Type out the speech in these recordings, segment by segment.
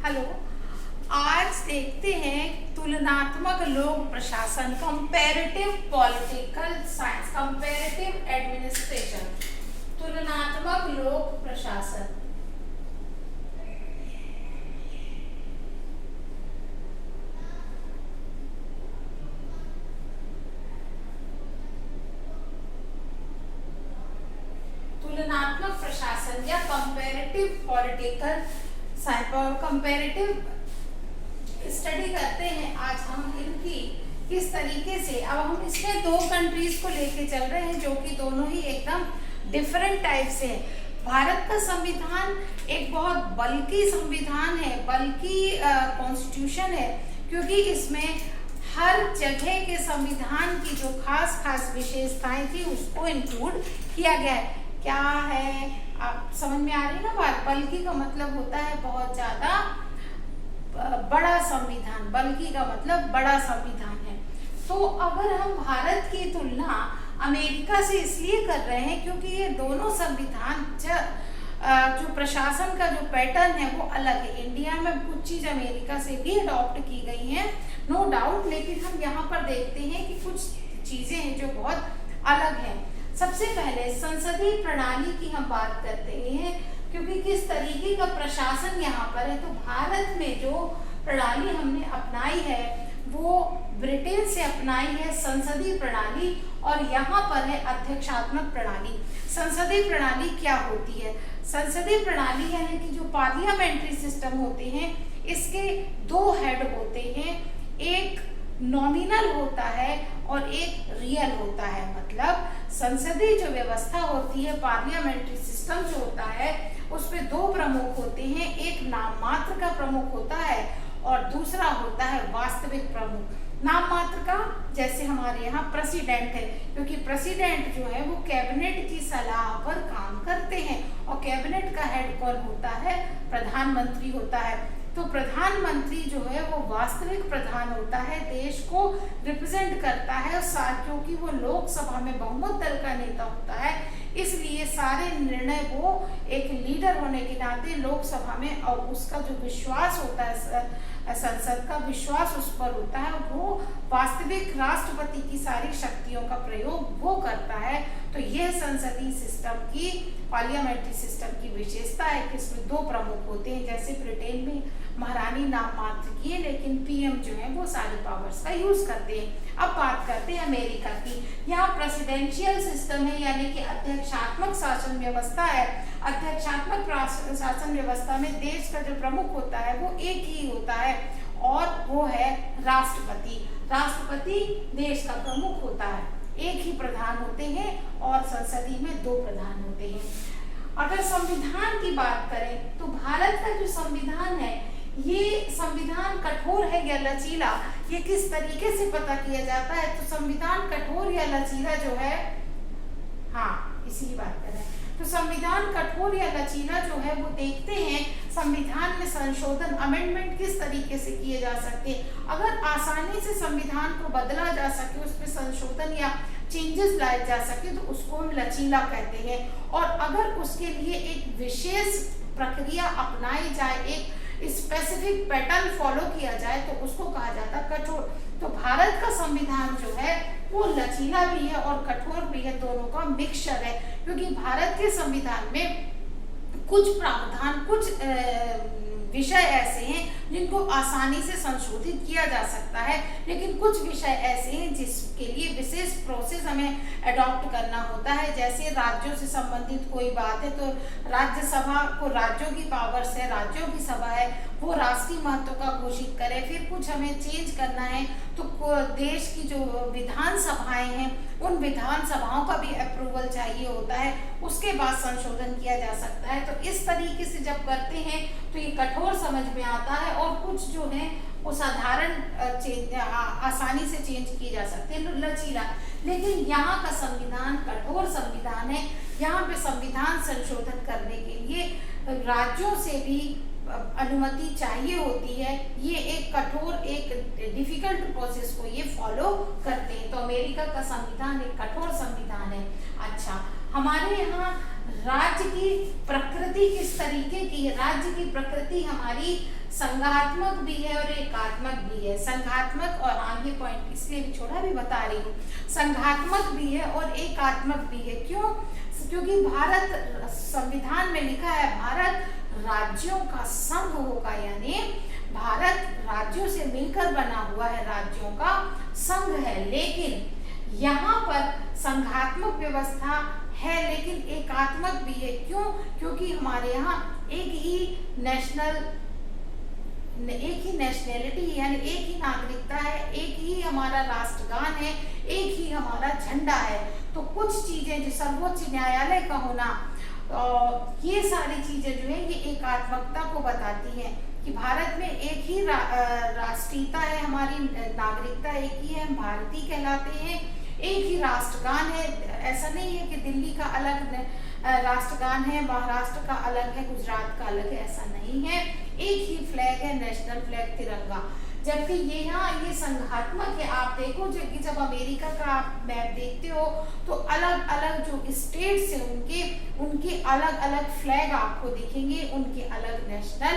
Hello. आज देखते हैं तुलनात्मक लोक प्रशासन, comparative political science, comparative administration, तुलनात्मक लोक प्रशासन। तुलनात्मक प्रशासन या कंपैरेटिव पॉलिटिकल कंपैरेटिव स्टडी करते हैं आज हम इनकी किस तरीके से। अब हम इसमें दो कंट्रीज को लेके चल रहे हैं जो कि दोनों ही एकदम डिफरेंट टाइप से है। भारत का संविधान एक बहुत बल्कि संविधान है, बल्कि कॉन्स्टिट्यूशन है, क्योंकि इसमें हर जगह के संविधान की जो खास खास विशेषताएं थी उसको इंक्लूड किया गया है। क्या है, आप समझ में आ रही है ना बात। बल्कि का मतलब होता है बहुत ज्यादा बड़ा संविधान, बल्कि का मतलब बड़ा संविधान है। तो अगर हम भारत की तुलना अमेरिका से इसलिए कर रहे हैं क्योंकि ये दोनों संविधान जो प्रशासन का जो पैटर्न है वो अलग है। इंडिया में कुछ चीज अमेरिका से भी अडॉप्ट की गई है, नो डाउट, लेकिन हम यहाँ पर देखते हैं कि कुछ चीजें हैं जो बहुत अलग हैं। सबसे पहले संसदीय प्रणाली की हम बात करते हैं, क्योंकि किस तरीके का प्रशासन यहाँ पर है। तो भारत में जो प्रणाली हमने अपनाई है वो ब्रिटेन से अपनाई है संसदीय प्रणाली, और यहाँ पर है अध्यक्षात्मक प्रणाली। संसदीय प्रणाली क्या होती है? संसदीय प्रणाली यानी कि जो पार्लियामेंट्री सिस्टम होते हैं इसके दो हेड होते हैं, एक नॉमिनल होता है और एक रियल होता है। मतलब संसदीय जो व्यवस्था होती है, पार्लियामेंट्री सिस्टम जो होता है, उसमें दो प्रमुख होते हैं, एक नाम मात्र का प्रमुख होता है और दूसरा होता है वास्तविक प्रमुख। नाम मात्र का जैसे हमारे यहाँ प्रेसिडेंट है, क्योंकि प्रेसिडेंट जो है वो कैबिनेट की सलाह पर काम करते हैं, और कैबिनेट का हेड कौन होता है? प्रधानमंत्री होता है। तो प्रधानमंत्री जो है वो वास्तविक प्रधान होता है, देश को रिप्रेजेंट करता है, क्योंकि वो लोकसभा में बहुमत दल का नेता होता है, इसलिए सारे निर्णय वो एक लीडर होने के नाते लोकसभा में, और उसका जो विश्वास होता है, संसद का विश्वास उस पर होता है, वो वास्तविक राष्ट्रपति की सारी शक्तियों का प्रयोग वो करता है। तो यह संसदीय सिस्टम की, पार्लियामेंट्री सिस्टम की विशेषता है कि इसमें दो प्रमुख होते हैं। जैसे ब्रिटेन में महारानी नाम मात्र की है, लेकिन पीएम जो है वो सारी पावर्स का यूज करते हैं। अब बात करते हैं अमेरिका की। यहाँ प्रेसिडेंशियल सिस्टम है, यानी कि अध्यक्षात्मक शासन व्यवस्था है। अध्यक्षात्मक शासन व्यवस्था में देश का जो प्रमुख होता है वो एक ही होता है, और वो है राष्ट्रपति। राष्ट्रपति देश का प्रमुख होता है, एक ही प्रधान होते हैं, और संसदीय में दो प्रधान होते हैं। अगर संविधान की बात करें तो भारत का जो संविधान है, ये संविधान कठोर है या लचीला, ये किस तरीके से पता किया जाता है? तो संविधान कठोर या लचीला जो है, हाँ इसी की बात कर रहे हैं। तो संविधान कठोर या लचीला जो है वो देखते हैं संविधान में संशोधन, अमेंडमेंट किस तरीके से किए जा सकते हैं। अगर आसानी से संविधान को बदला जा सके, उसमें संशोधन या चेंजेस लाए जा सके, तो उसको हम लचीला कहते हैं। और अगर उसके लिए एक विशेष प्रक्रिया अपनाई जाए, एक स्पेसिफिक पैटर्न फॉलो किया जाए, तो उसको कहा जाता है कठोर। तो भारत का संविधान जो है वो लचीला भी है और कठोर भी है, दोनों का मिक्सचर है। क्योंकि भारत के संविधान में कुछ प्रावधान, कुछ विषय ऐसे हैं जिनको आसानी से संशोधित किया जा सकता है, लेकिन कुछ विषय ऐसे हैं जिसके लिए विशेष प्रोसेस हमें अडॉप्ट करना होता है। जैसे राज्यों से संबंधित कोई बात है तो राज्यसभा को, राज्यों की पावर्स है, राज्यों की सभा है, वो राष्ट्रीय महत्व का घोषित करे। फिर कुछ हमें चेंज करना है तो देश की जो विधान सभाएं हैं उन विधान सभाओं का भी अप्रूवल चाहिए होता है, उसके बाद संशोधन किया जा सकता है। तो इस तरीके से जब करते हैं तो ये कठोर समझ में आता है, और कुछ जो है वो साधारण आसानी से चेंज किए जा सकते हैं, लचीला। लेकिन यहाँ का संविधान कठोर संविधान है। यहाँ पे संविधान संशोधन करने के लिए राज्यों से भी अनुमति चाहिए होती है। ये एक कठोर, एक डिफिकल्ट प्रोसेस को ये फॉलो करते हैं। तो अमेरिका का संविधान एक कठोर संविधान है। अच्छा, हमारे यहाँ राज्य की प्रकृति किस तरीके की है? राज्य की प्रकृति हमारी संघात्मक भी है और एकात्मक भी है। संघात्मक, और आगे पॉइंट इसलिए भी छोड़ा भी बता रही हूँ, संघात्मक भी है और एकात्मक भी है। क्यों? क्योंकि भारत संविधान में लिखा है भारत राज्यों का संघ होगा, यानी भारत राज्यों से मिलकर बना हुआ है, राज्यों का संघ है। लेकिन यहाँ पर संघात्मक व्यवस्था है लेकिन एकात्मक भी है। क्यों? क्योंकि हमारे यहाँ एक ही नेशनैलिटी यानी एक ही नागरिकता है, एक ही हमारा राष्ट्रगान है, एक ही हमारा झंडा है। तो कुछ चीजें जो सर्वोच्च न्यायालय का होना, ये सारी चीजें जो है ये एकात्मकता को बताती हैं कि भारत में एक ही राष्ट्रीयता है, हमारी नागरिकता एक ही है, हम भारतीय कहलाते हैं, एक ही राष्ट्रगान है। ऐसा नहीं है कि दिल्ली का अलग राष्ट्रगान है, महाराष्ट्र का अलग है, गुजरात का अलग है, ऐसा नहीं है। एक ही फ्लैग है, नेशनल फ्लैग तिरंगा। जबकि ये यहाँ ये संघात्मक है। आप देखो जो कि जब अमेरिका का आप मैप देखते हो तो अलग अलग जो स्टेट्स हैं उनके अलग अलग फ्लैग आपको दिखेंगे, उनके अलग नेशनल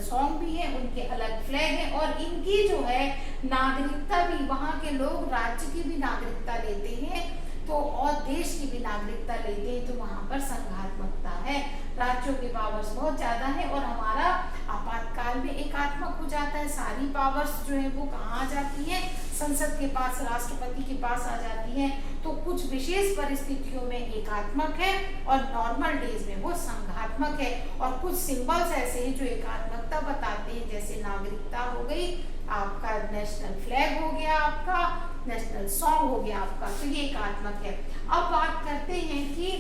सॉन्ग भी है, उनके अलग फ्लैग है, और इनकी जो है नागरिकता भी, वहाँ के लोग राज्य की भी नागरिकता लेते हैं तो और देश की भी नागरिकता लेते हैं, तो वहाँ पर संघात्मकता है। राज्यों के पावर्स बहुत ज्यादा है और हमारा आपातकाल में एकात्मक हो जाता है। सारी पावर्स जो है वो कहाँ आ जाती है? संसद के पास, राष्ट्रपति के पास आ जाती है। तो कुछ विशेष परिस्थितियों में एकात्मक है और नॉर्मल डेज में वो संघात्मक है। और कुछ सिंबल्स ऐसे हैं जो एकात्मकता बताते हैं, जैसे नागरिकता हो गई, आपका नेशनल फ्लैग हो गया, आपका नेशनल सॉन्ग हो गया आपका, तो ये एकात्मक है। अब बात करते हैं कि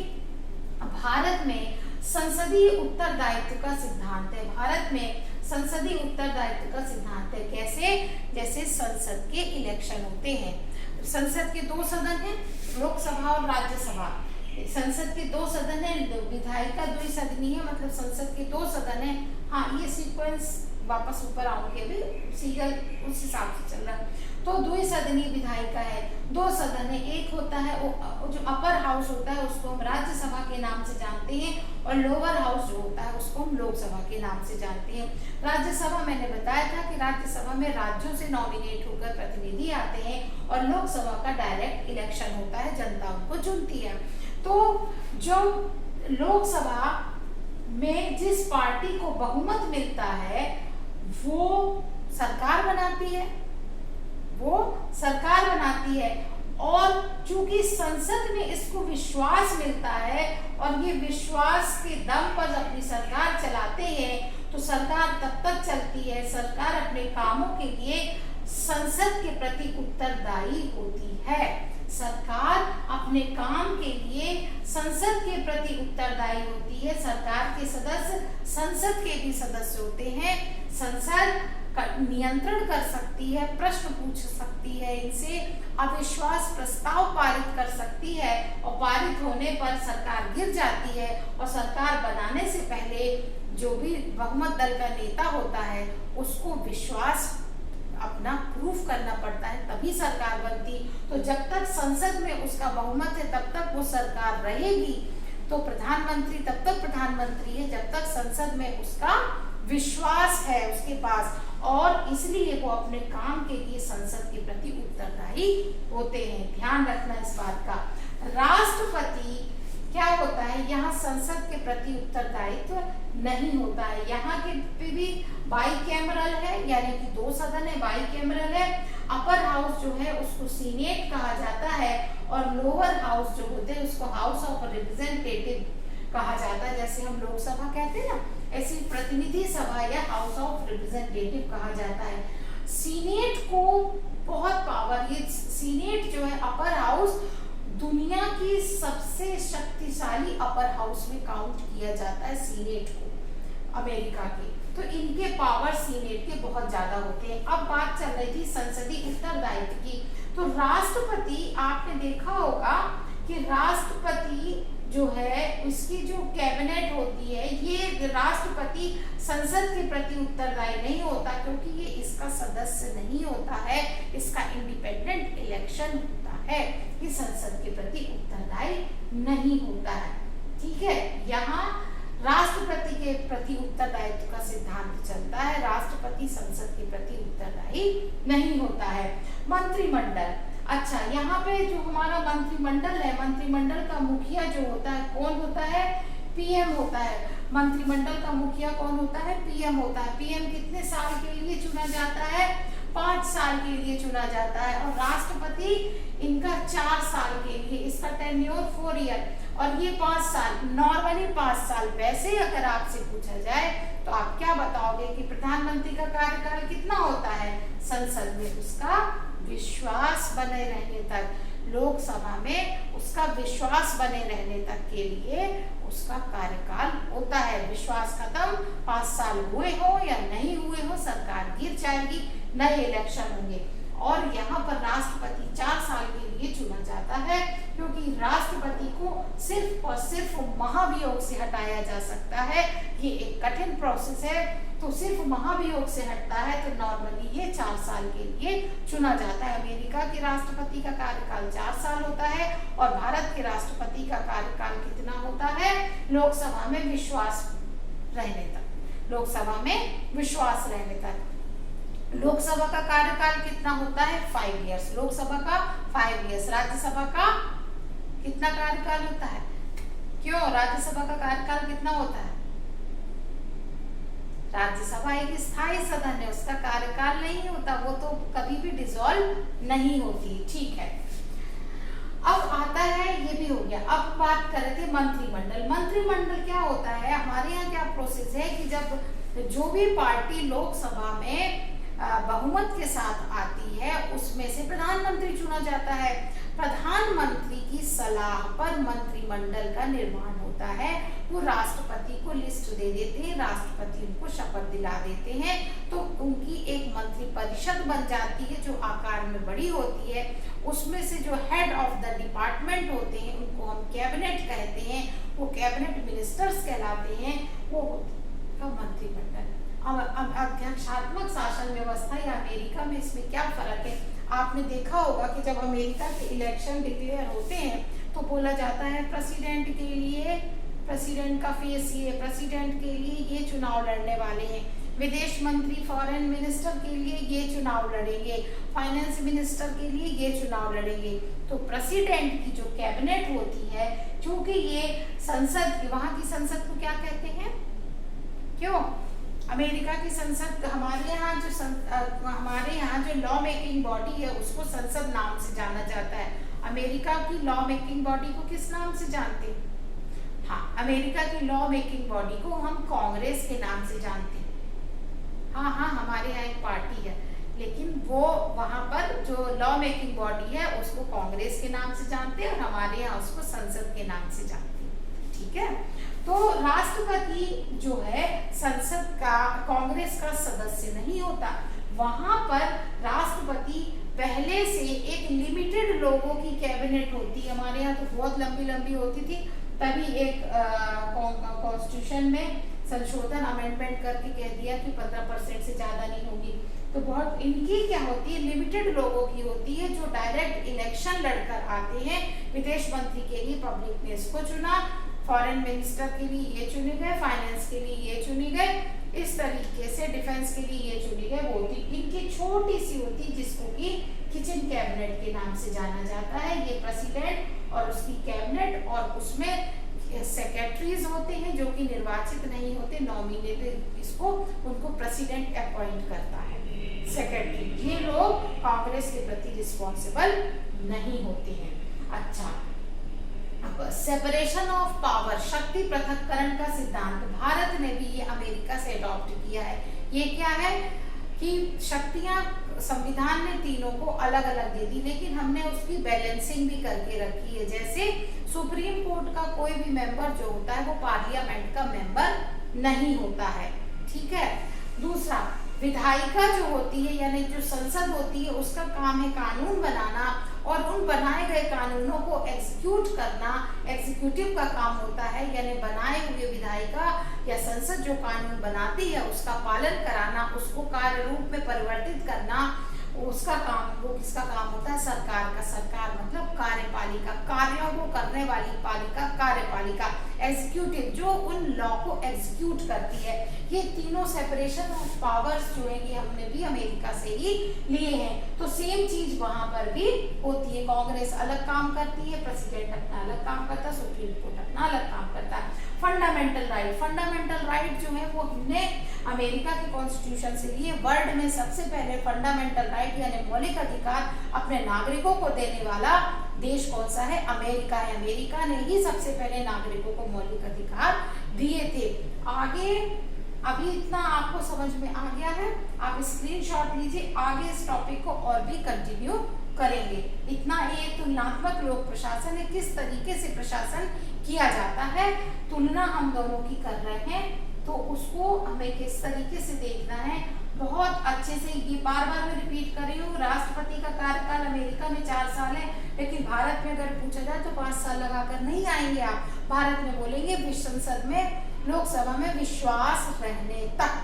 भारत में संसदीय उत्तरदायित्व का सिद्धांत है। भारत में संसदीय उत्तरदायित्व का सिद्धांत है। कैसे? जैसे संसद के इलेक्शन होते हैं, संसद के 2 सदन हैं, लोकसभा और राज्यसभा। संसद के 2 सदन है, विधायिका द्विसदनीय है, मतलब संसद के 2 सदन है। हाँ, ये सीक्वेंस वापस ऊपर आऊंगी, अभी सीरियल उस हिसाब से चल रहा है। तो द्विसदनीय विधायिका है, 2 सदन है। एक होता है जो अपर हाउस होता है उसको हम राज्यसभा के नाम से जानते हैं, और लोअर हाउस जो होता है उसको हम लोकसभा के नाम से जानते हैं। राज्यसभा मैंने बताया था कि राज्यसभा में राज्यों से नॉमिनेट होकर प्रतिनिधि आते हैं, और लोकसभा का डायरेक्ट इलेक्शन होता है, जनता उनको चुनती है। तो जो लोकसभा में जिस पार्टी को बहुमत मिलता है वो सरकार बनाती है, और चूंकि संसद में इसको विश्वास मिलता है और ये विश्वास के दम पर अपनी सरकार चलाते हैं, तो सरकार तब तक चलती है, सरकार अपने कामों के लिए संसद के प्रति उत्तरदायी होती है। सरकार अपने काम के लिए संसद के प्रति उत्तरदायी होती है। सरकार के सदस्य संसद के भी सदस्य होते हैं। संसद नियंत्रण कर सकती है, प्रश्न पूछ सकती है, इनसे अविश्वास प्रस्ताव पारित कर सकती है, और पारित होने पर सरकार गिर जाती है, और सरकार बनाने से पहले जो भी बहुमत दल का नेता होता है उसको विश्वास अपना प्रूफ करना पड़ता है, तभी सरकार बनती। तो जब तक संसद में उसका बहुमत है तब तक वो सरकार रहेगी। तो प्रधानमंत्री तब तक प्रधानमंत्री है जब तक संसद में उसका विश्वास है उसके पास, और इसलिए वो अपने काम के लिए संसद के प्रति उत्तरदायी होते हैं। ध्यान रखना इस बात का। राष्ट्रपति क्या होता है? यहाँ संसद के प्रति उत्तरदायित्व नहीं होता है। यहाँ के भी बाइकैमरल है, यानी कि 2 सदन है, बाइकैमरल है। अपर हाउस जो है उसको सीनेट कहा जाता है, और लोअर हाउस जो होते हैं उसको हाउस ऑफ रिप्रेजेंटेटिव कहा जाता है। जैसे हम लोकसभा कहते हैं ना, ऐसी प्रतिनिधि सभा या हाउस ऑफ रिप्रेजेंटेटिव कहा जाता है। सीनेट को बहुत पावर, ये सीनेट जो है अपर हाउस दुनिया की सबसे शक्तिशाली अपर हाउस में काउंट किया जाता है सीनेट को, अमेरिका के। तो इनके पावर सीनेट के बहुत ज्यादा होते हैं। अब बात चल रही थी संसदीय उत्तरदायित्व की। तो राष्ट्रपति, आपने देखा होगा कि राष्ट्रपति जो है उसकी जो कैबिनेट होती है, ये राष्ट्रपति संसद के प्रति उत्तरदायी नहीं होता, क्योंकि ये इसका सदस्य नहीं होता है, इसका इंडिपेंडेंट इलेक्शन होता है, ये संसद के प्रति उत्तरदायी नहीं होता है। ठीक है, यहाँ राष्ट्रपति के के प्रति उत्तरदायित्व का सिद्धांत चलता है। राष्ट्रपति संसद के प्रति उत्तरदायी नहीं होता है। मंत्रिमंडल, अच्छा यहाँ पे जो हमारा मंत्रिमंडल है, मंत्रिमंडल का मुखिया जो होता है कौन होता है? पीएम होता है। मंत्रिमंडल का मुखिया कौन होता है? पीएम होता है। पीएम कितने साल के लिए चुना जाता है? 5 साल के लिए चुना जाता है। और राष्ट्रपति इनका 4 साल के लिए, इसका टेन्योर 4 ईयर और ये 5 साल, नॉर्मली 5 साल। वैसे अगर आपसे पूछा जाए तो आप क्या बताओगे कि प्रधानमंत्री का कार्यकाल कितना होता है? संसद में उसका विश्वास बने रहने तक, लोकसभा में उसका विश्वास बने रहने तक के लिए उसका कार्यकाल होता है। विश्वास खत्म, 5 साल हुए हो या नहीं हुए हो, सरकार गिर जाएगी, नए इलेक्शन होंगे। और यहाँ पर राष्ट्रपति 4 साल के लिए चुना जाता है, क्योंकि राष्ट्रपति को सिर्फ और सिर्फ महाभियोग से हटाया जा सकता है। ये एक कठिन प्रोसेस है, तो सिर्फ महाभियोग से हटता है, तो नॉर्मली ये 4 साल के लिए चुना जाता है। अमेरिका के राष्ट्रपति का कार्यकाल 4 साल होता है और भारत के राष्ट्रपति का कार्यकाल कितना होता है? लोकसभा में विश्वास रहने तक, लोकसभा में विश्वास रहने तक। लोकसभा का कार्यकाल कितना होता है? 5 इयर्स। लोकसभा का 5 इयर्स। राज्यसभा का कितना कार्यकाल होता है? क्यों राज्यसभा का कार्यकाल कितना होता है? राज्यसभा एक स्थायी सदन है, उसका कार्यकाल नहीं होता, वो तो कभी भी डिसॉल्व नहीं होती। ठीक है, अब आता है, ये भी हो गया। अब बात कर रहे थे मंत्रिमंडल। मंत्रिमंडल क्या होता है? हमारे यहाँ क्या प्रोसेस है कि जब जो भी पार्टी लोकसभा में बहुमत के साथ आती है, उसमें से प्रधानमंत्री चुना जाता है। प्रधानमंत्री की सलाह पर मंत्रिमंडल का निर्माण होता है। वो राष्ट्रपति को लिस्ट दे देते हैं, राष्ट्रपति उनको शपथ दिला देते हैं, तो उनकी एक मंत्री परिषद बन जाती है जो आकार में बड़ी होती है। उसमें से जो हेड ऑफ द डिपार्टमेंट होते हैं उनको हम कैबिनेट कहते हैं, वो कैबिनेट मिनिस्टर्स कहलाते हैं, वो मंत्रिमंडल। अब अध्यक्षात्मक शासन व्यवस्था या अमेरिका में इसमें क्या फर्क है? आपने देखा होगा कि जब अमेरिका के इलेक्शन डिक्लेयर होते हैं तो बोला जाता है प्रेसिडेंट के लिए, प्रेसिडेंट का फेस ये, प्रेसिडेंट के लिए ये चुनाव लड़ने वाले हैं, विदेश मंत्री फॉरेन मिनिस्टर के लिए ये चुनाव लड़ेंगे, फाइनेंस मिनिस्टर के लिए ये चुनाव लड़ेंगे। तो प्रेसिडेंट की जो कैबिनेट होती है, क्योंकि ये संसद, वहाँ की संसद को क्या कहते हैं? क्यों? अमेरिका की संसद, हमारे यहाँ जो लॉ मेकिंग बॉडी है उसको संसद नाम से जाना जाता है। अमेरिका की लॉ मेकिंग बॉडी को किस नाम से जानते हैं? हाँ, अमेरिका की लॉ मेकिंग बॉडी को हम कांग्रेस के नाम से जानते हैं। हाँ, हमारे यहाँ एक पार्टी है, लेकिन वो वहाँ पर जो लॉ मेकिंग बॉडी है उसको कांग्रेस के नाम से जानते हैं और हमारे यहाँ उसको संसद के नाम से जानते हैं। ठीक है, तो राष्ट्रपति जो है संसद का, कांग्रेस का सदस्य नहीं होता। वहां पर राष्ट्रपति पहले से एक लिमिटेड लोगों की कैबिनेट होती है। हमारे यहाँ तो बहुत लंबी लंबी होती थी, तभी एक कॉन्स्टिट्यूशन में संशोधन अमेंडमेंट करके कह दिया कि 15% से ज्यादा नहीं होगी। तो बहुत इनकी क्या होती है? लिमिटेड लोगों की होती है जो डायरेक्ट इलेक्शन लड़कर आते हैं। विदेश मंत्री के लिए पब्लिक ने इसको चुना, फॉरेन मिनिस्टर के लिए ये चुने गए, फाइनेंस के लिए ये चुने गए, इस तरीके से डिफेंस के लिए ये चुने गए। वो होती इनकी छोटी सी होती जिसको कि किचन कैबिनेट के नाम से जाना जाता है। ये प्रेसिडेंट और उसकी कैबिनेट, और उसमें सेक्रेटरीज होते हैं जो कि निर्वाचित नहीं होते, नॉमिनेटेड, इसको उनको प्रेसिडेंट अपॉइंट करता है, सेक्रेटरी। ये लोग कांग्रेस के प्रति रिस्पॉन्सिबल नहीं होते हैं। अच्छा, सेपरेशन ऑफ पावर, शक्ति पृथक्करण का सिद्धांत भारत ने भी ये अमेरिका से अडॉप्ट किया है। ये क्या है कि शक्तियां संविधान ने तीनों को अलग अलग दे दी, लेकिन हमने उसकी बैलेंसिंग भी करके रखी है। जैसे सुप्रीम कोर्ट का कोई भी मेंबर जो होता है वो पार्लियामेंट का मेंबर नहीं होता है। ठीक है, दूसरा, विधायिका जो होती है यानी जो संसद होती है उसका काम है कानून बनाना और उन बनाए गए कानूनों को एग्जीक्यूट करना एग्जीक्यूटिव का काम होता है। यानी बनाए हुए विधायिका या संसद जो कानून बनाती है उसका पालन कराना, उसको कार्य रूप में परिवर्तित करना, उसका काम, वो किसका काम होता है? सरकार का। सरकार मतलब कार्यपालिका, कार्यों को करने वाली पालिका कार्यपालिका। एग्जीक्यूटिव जो उन लॉ को एग्जीक्यूट करती है। ये तीनों सेपरेशन ऑफ पावर्स जो है ये हमने भी अमेरिका से ही लिए हैं। तो सेम चीज वहां पर भी होती है, कांग्रेस अलग काम करती है, प्रेसिडेंट अपना अलग काम करता है, सुप्रीम कोर्ट अपना अलग काम करता है। फंडामेंटल राइट जो है वो हमने अमेरिका के कॉन्स्टिट्यूशन से लिए। वर्ल्ड में सबसे पहले फंडामेंटल राइट यानी मौलिक अधिकार अपने नागरिकों को देने वाला देश कौन सा है? अमेरिका है। अमेरिका ने ही सबसे पहले नागरिकों को मौलिक अधिकार दिए थे। आगे अभी इतना आपको समझ में आ गया है, आप स्क्रीनशॉट लीजिए, आगे इस टॉपिक को और भी कंटिन्यू करेंगे। इतना ये तुलनात्मक लोक प्रशासन है, किस तरीके से प्रशासन किया जाता है, तुलना हम दोनों की कर रहे हैं, तो उसको हमें किस तरीके से देखना है बहुत अच्छे से। ये बार बार मैं रिपीट कर रही हूँ, राष्ट्रपति का कार्यकाल अमेरिका में 4 साल है, लेकिन भारत में अगर पूछा जाए तो 5 साल लगाकर नहीं आएंगे आप। भारत में बोलेंगे संसद में, लोकसभा में विश्वास रहने तक।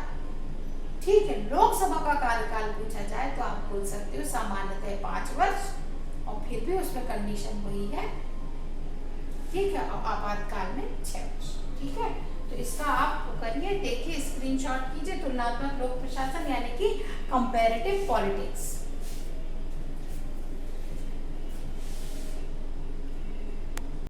ठीक है, लोकसभा का कार्यकाल पूछा जाए तो आप बोल सकते हो सामान्यतः 5 वर्ष, और फिर भी उसमें कंडीशन वही है, ठीक है, और आपातकाल में 6 वर्ष। ठीक है, तो इसका आप करिए, देखिए, स्क्रीनशॉट कीजिए। तुलनात्मक लोक प्रशासन यानी कि कंपैरेटिव पॉलिटिक्स।